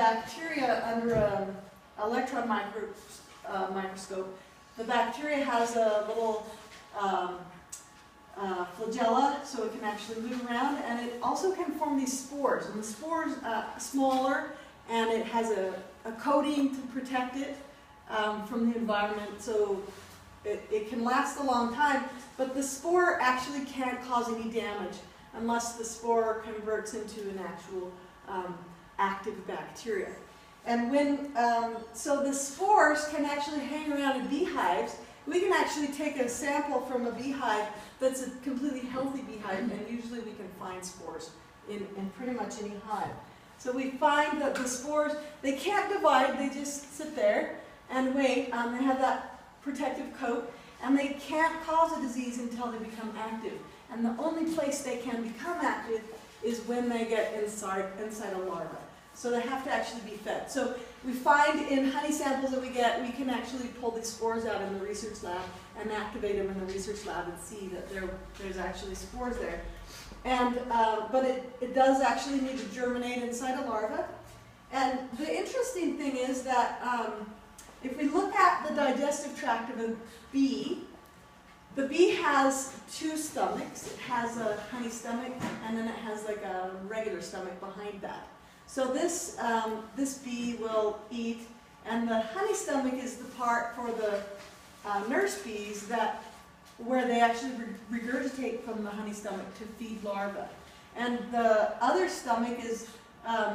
Bacteria under an electron microscope, the bacteria has a little flagella, so it can actually move around, and it also can form these spores. And the spores are smaller, and it has a coating to protect it from the environment, so it can last a long time. But the spore actually can't cause any damage unless the spore converts into an actual active bacteria. And when, so the spores can actually hang around in beehives. We can actually take a sample from a beehive that's a completely healthy beehive, and usually we can find spores in pretty much any hive. So we find that the spores, they can't divide, they just sit there and wait. They have that protective coat, and they can't cause a disease until they become active. And the only place they can become active is when they get inside a larva. So they have to actually be fed. So we find in honey samples that we get, we can actually pull these spores out in the research lab and activate them in the research lab and see that there's actually spores there. And, but it does actually need to germinate inside a larva. And the interesting thing is that if we look at the digestive tract of a bee, the bee has two stomachs. It has a honey stomach, and then it has like a regular stomach behind that. So this, this bee will eat, and the honey stomach is the part for the nurse bees where they actually regurgitate from the honey stomach to feed larvae. And the other stomach is,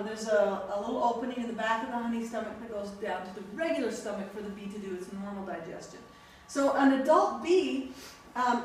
there's a little opening in the back of the honey stomach that goes down to the regular stomach for the bee to do its normal digestion. So an adult bee,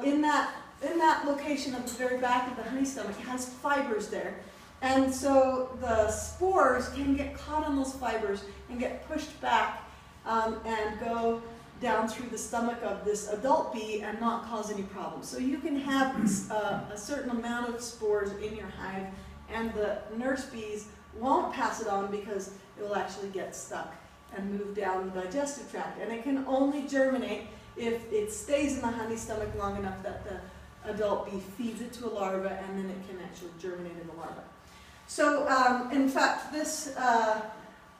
in that location at the very back of the honey stomach, has fibers there. And so the spores can get caught on those fibers and get pushed back and go down through the stomach of this adult bee and not cause any problems. So you can have a certain amount of spores in your hive, and the nurse bees won't pass it on because it will actually get stuck and move down the digestive tract. And it can only germinate if it stays in the honey stomach long enough that the adult bee feeds it to a larva, and then it can actually germinate in the larva. So, in fact, this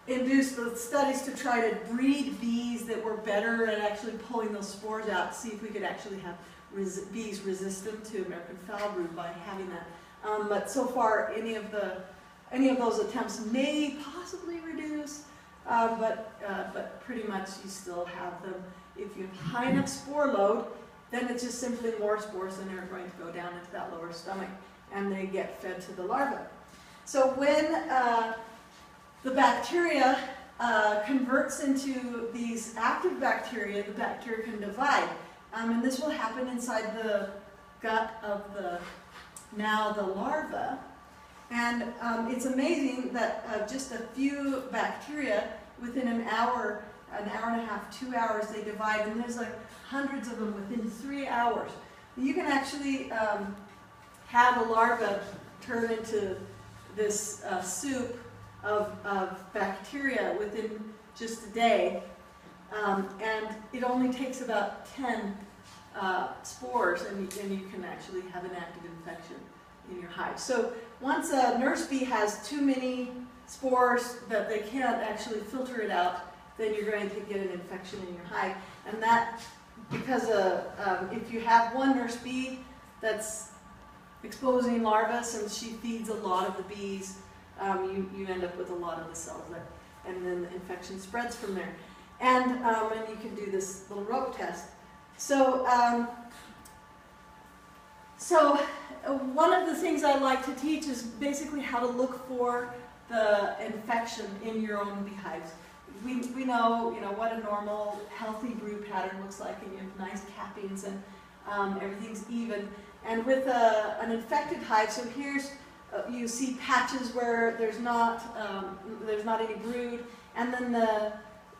induced the studies to try to breed bees that were better at actually pulling those spores out to see if we could actually have bees resistant to American foul brood by having that. But so far, any of those attempts may possibly reduce, but pretty much you still have them. If you have high enough spore load, then it's just simply more spores, and they're going to go down into that lower stomach, and they get fed to the larva. So when the bacteria converts into these active bacteria, the bacteria can divide. And this will happen inside the gut of the larva. And it's amazing that just a few bacteria, within an hour and a half, 2 hours, they divide. And there's like hundreds of them within 3 hours. You can actually have a larva turn into this soup of bacteria within just a day, and it only takes about 10 spores, and you can actually have an active infection in your hive. So once a nurse bee has too many spores that they can't actually filter it out, then you're going to get an infection in your hive. And that, because if you have one nurse bee that's exposing larvae, since she feeds a lot of the bees, you end up with a lot of the cells there, and then the infection spreads from there. And you can do this little rope test. So, one of the things I like to teach is basically how to look for the infection in your own beehives. We know, what a normal, healthy brood pattern looks like, and you have nice cappings, and everything's even. And with an infected hive, so here's, you see patches where there's not any brood, and then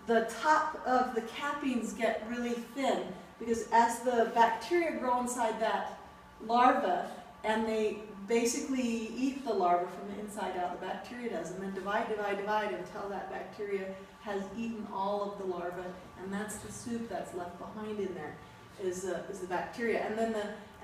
the top of the cappings get really thin, because as the bacteria grow inside that larva, and they basically eat the larva from the inside out, the bacteria does, and then divide until that bacteria has eaten all of the larva, and that's the soup that's left behind in there, is the bacteria.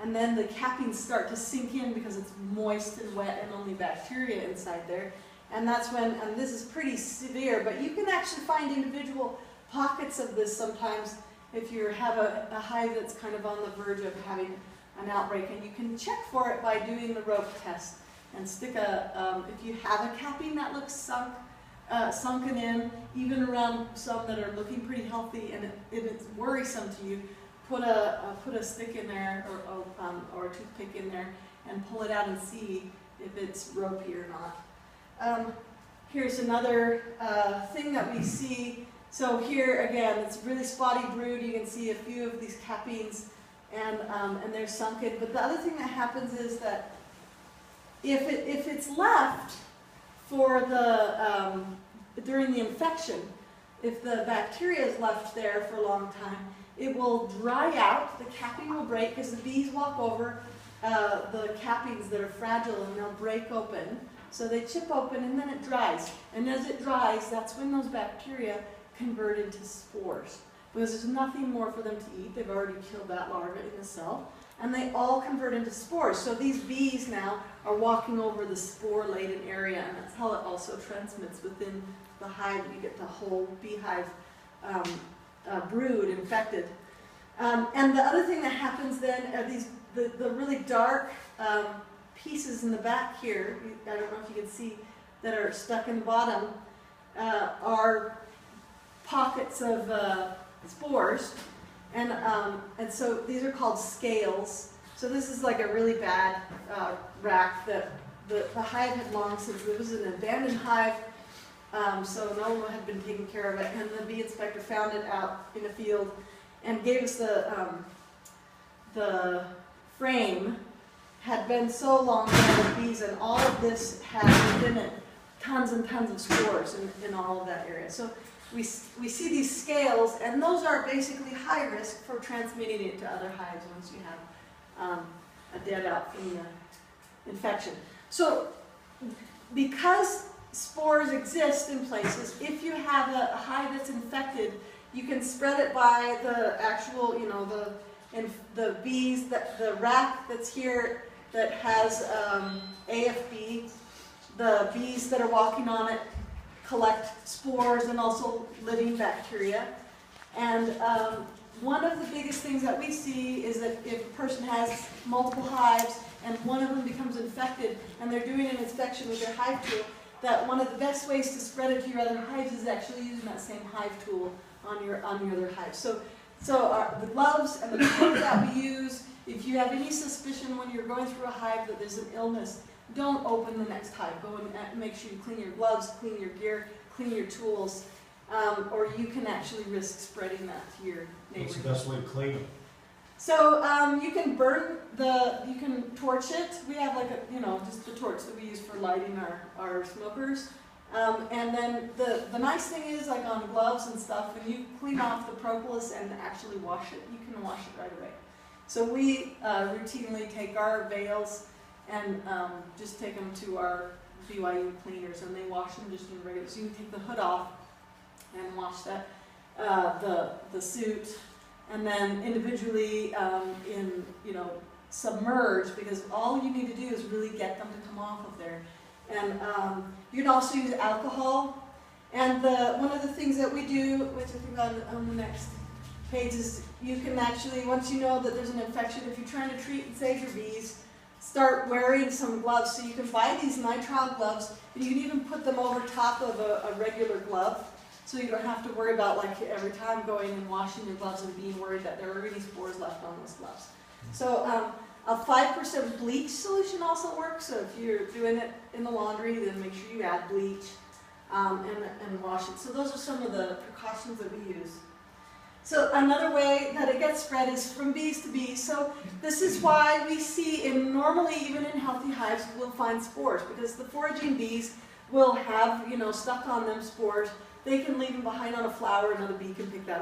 And then the cappings start to sink in because it's moist and wet and only bacteria inside there. And that's when, and this is pretty severe, but you can actually find individual pockets of this sometimes if you have a hive that's kind of on the verge of having an outbreak. And you can check for it by doing the rope test and stick if you have a capping that looks sunken in, even around some that are looking pretty healthy and it's worrisome to you, put a stick in there or a toothpick in there and pull it out and see if it's ropey or not. Here's another thing that we see. So here again, it's really spotty brood. You can see a few of these cappings, and they're sunken. But the other thing that happens is that if it's left for the during the infection, if the bacteria is left there for a long time, it will dry out. The capping will break because the bees walk over the cappings that are fragile and they'll break open. So they chip open and then it dries. And as it dries, that's when those bacteria convert into spores. Because there's nothing more for them to eat. They've already killed that larva in the cell. And they all convert into spores. So these bees now are walking over the spore-laden area, and that's how it also transmits within the hive. You get the whole beehive brood infected. And the other thing that happens then are the really dark pieces in the back here, I don't know if you can see, that are stuck in the bottom, are pockets of spores. And so these are called scales. So this is like a really bad rack that the hive had long since, it was an abandoned hive, so no one had been taking care of it. And the bee inspector found it out in a field and gave us the frame. Had been so long dead with bees, and all of this had within it tons and tons of spores in all of that area. So we see these scales, and those are basically high risk for transmitting it to other hives once you have a dead out from the infection. So because spores exist in places, if you have a hive that's infected, you can spread it by the actual, the bees, the rack that's here that has AFB, the bees that are walking on it collect spores and also living bacteria. And one of the biggest things that we see is that if a person has multiple hives and one of them becomes infected and they're doing an inspection with their hive tool, that one of the best ways to spread it to your other hives is actually using that same hive tool on your other hives. So the gloves and the tools that we use, if you have any suspicion when you're going through a hive that there's an illness, don't open the next hive. Go and make sure you clean your gloves, clean your gear, clean your tools, or you can actually risk spreading that to your neighbor. What's the best way to clean them? So you can you can torch it. We have like just the torch that we use for lighting our smokers. And then the nice thing is, like on gloves and stuff, when you clean off the propolis and actually wash it, you can wash it right away. So we routinely take our veils and just take them to our BYU cleaners, and they wash them just in regular. So you can take the hood off and wash that the suit, and then individually submerge, because all you need to do is really get them to come off of there. And you can also use alcohol. And one of the things that we do, which I think on the next page, is you can actually, once you know that there's an infection, if you're trying to treat and save your bees, start wearing some gloves. So you can buy these nitrile gloves, and you can even put them over top of a regular glove, so you don't have to worry about every time going and washing your gloves and being worried that there are any spores left on those gloves. So a 5% bleach solution also works. So if you're doing it in the laundry, then make sure you add bleach and wash it. So those are some of the precautions that we use. So another way that it gets spread is from bees to bees. So this is why we see, normally even in healthy hives, we'll find spores, because the foraging bees will have, stuck on them spores. They can leave them behind on a flower, another bee can pick that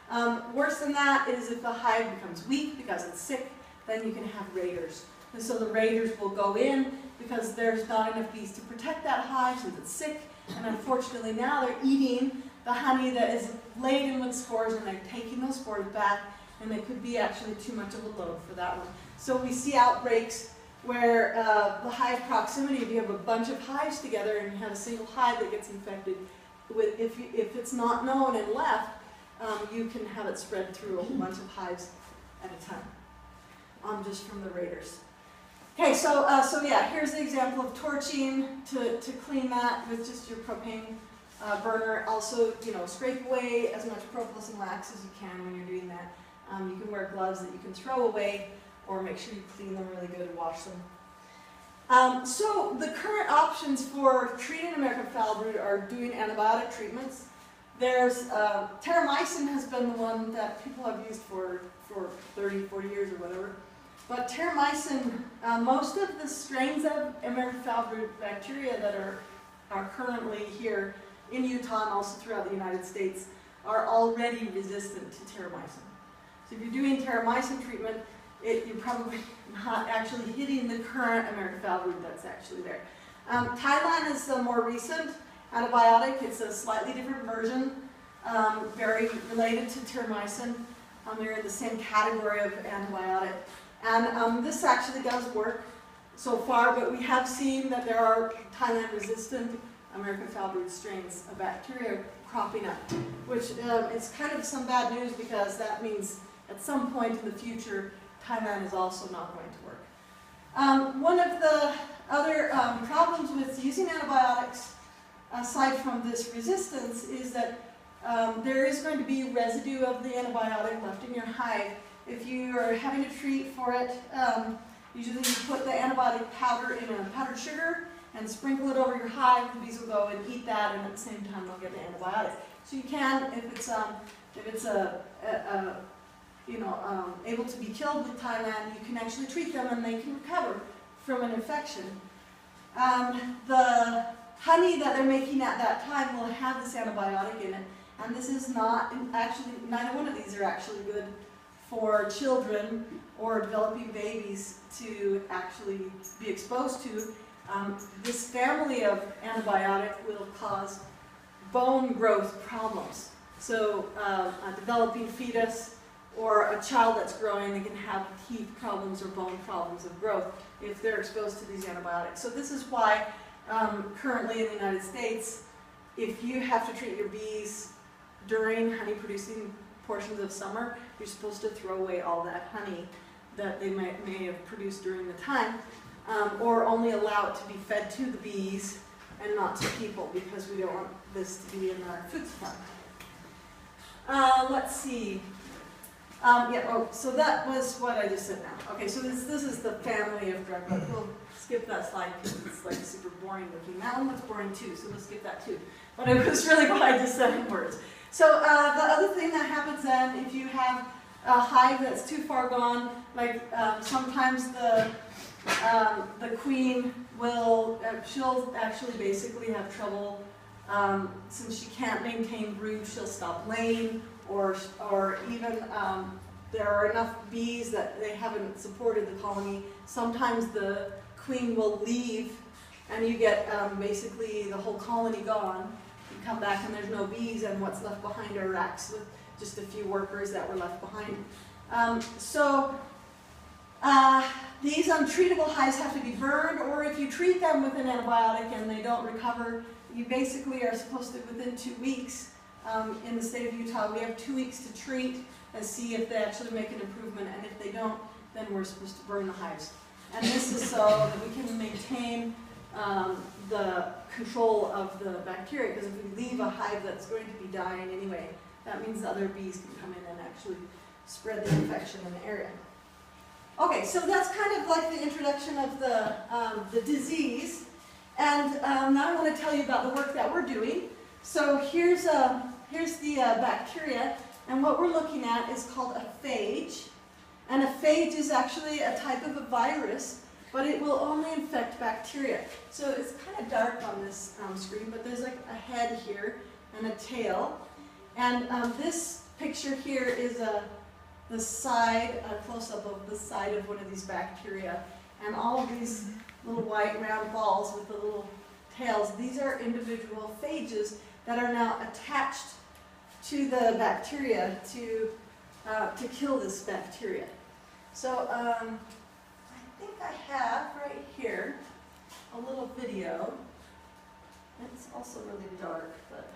up. Worse than that is if the hive becomes weak because it's sick, then you can have raiders. And so the raiders will go in because there's not enough bees to protect that hive since it's sick, and unfortunately now they're eating the honey that is laden with spores, and they're taking those spores back, and they could be actually too much of a load for that one. So we see outbreaks where the hive proximity, if you have a bunch of hives together and you have a single hive that gets infected, if it's not known and left, you can have it spread through a whole bunch of hives at a time, just from the raiders. Okay, so yeah, here's the example of torching to clean that with just your propane burner. Also, scrape away as much propolis and wax as you can when you're doing that. You can wear gloves that you can throw away, or make sure you clean them really good and wash them. So the current options for treating American foul brood are doing antibiotic treatments. There's terramycin has been the one that people have used for 30, 40 years or whatever. But terramycin, most of the strains of American foul brood bacteria that are currently here in Utah and also throughout the United States are already resistant to terramycin. So if you're doing terramycin treatment, you're probably not actually hitting the current American foul brood that's actually there. Tylan is a more recent antibiotic. It's a slightly different version, very related to terramycin. They're in the same category of antibiotic. And this actually does work so far, but we have seen that there are Thailand-resistant American foul brood strains of bacteria cropping up, which is kind of some bad news because that means at some point in the future, Thailand is also not going to work. One of the other problems with using antibiotics, aside from this resistance, is that there is going to be residue of the antibiotic left in your hive. If you are having to treat for it, usually you put the antibiotic powder in a powdered sugar and sprinkle it over your hive. The bees will go and eat that, and at the same time they'll get the antibiotic. So you can, if it's able to be killed with Thailand, you can actually treat them and they can recover from an infection. The honey that they're making at that time will have this antibiotic in it, and this is not actually, neither one of these are actually good for children or developing babies to actually be exposed to. This family of antibiotic will cause bone growth problems. So a developing fetus or a child that's growing, they can have teeth problems or bone problems of growth if they're exposed to these antibiotics. So this is why currently in the United States, if you have to treat your bees during honey-producing portions of summer, you're supposed to throw away all that honey that they may have produced during the time, or only allow it to be fed to the bees and not to people, because we don't want this to be in our food supply. Let's see. So that was what I just said now. Okay, so this is the family of drug bugs. We'll skip that slide because it's like super boring looking. That one looks boring too, so we'll skip that too. But it was really what I just said in words. So the other thing that happens then, if you have a hive that's too far gone, like sometimes the queen will, she'll actually basically have trouble, since she can't maintain brood, she'll stop laying, or even there are enough bees that they haven't supported the colony. Sometimes the queen will leave and you get basically the whole colony gone. You come back and there's no bees, and what's left behind are racks with just a few workers that were left behind. These untreatable hives have to be burned, or if you treat them with an antibiotic and they don't recover, you basically are supposed to, within 2 weeks, in the state of Utah, we have 2 weeks to treat and see if they actually make an improvement, and if they don't, then we're supposed to burn the hives. And this is so that we can maintain the control of the bacteria, because if we leave a hive that's going to be dying anyway, that means other bees can come in and actually spread the infection in the area. Okay, so that's kind of like the introduction of the disease, and now I want to tell you about the work that we're doing. So here's the bacteria, and what we're looking at is called a phage. And a phage is actually a type of a virus, but it will only infect bacteria. So it's kind of dark on this screen, but there's like a head here and a tail. And this picture here is the side, a close-up of the side of one of these bacteria. And all of these little white round balls with the little tails, these are individual phages that are now attached to the bacteria to kill this bacteria. So I think I have right here a little video. It's also really dark, but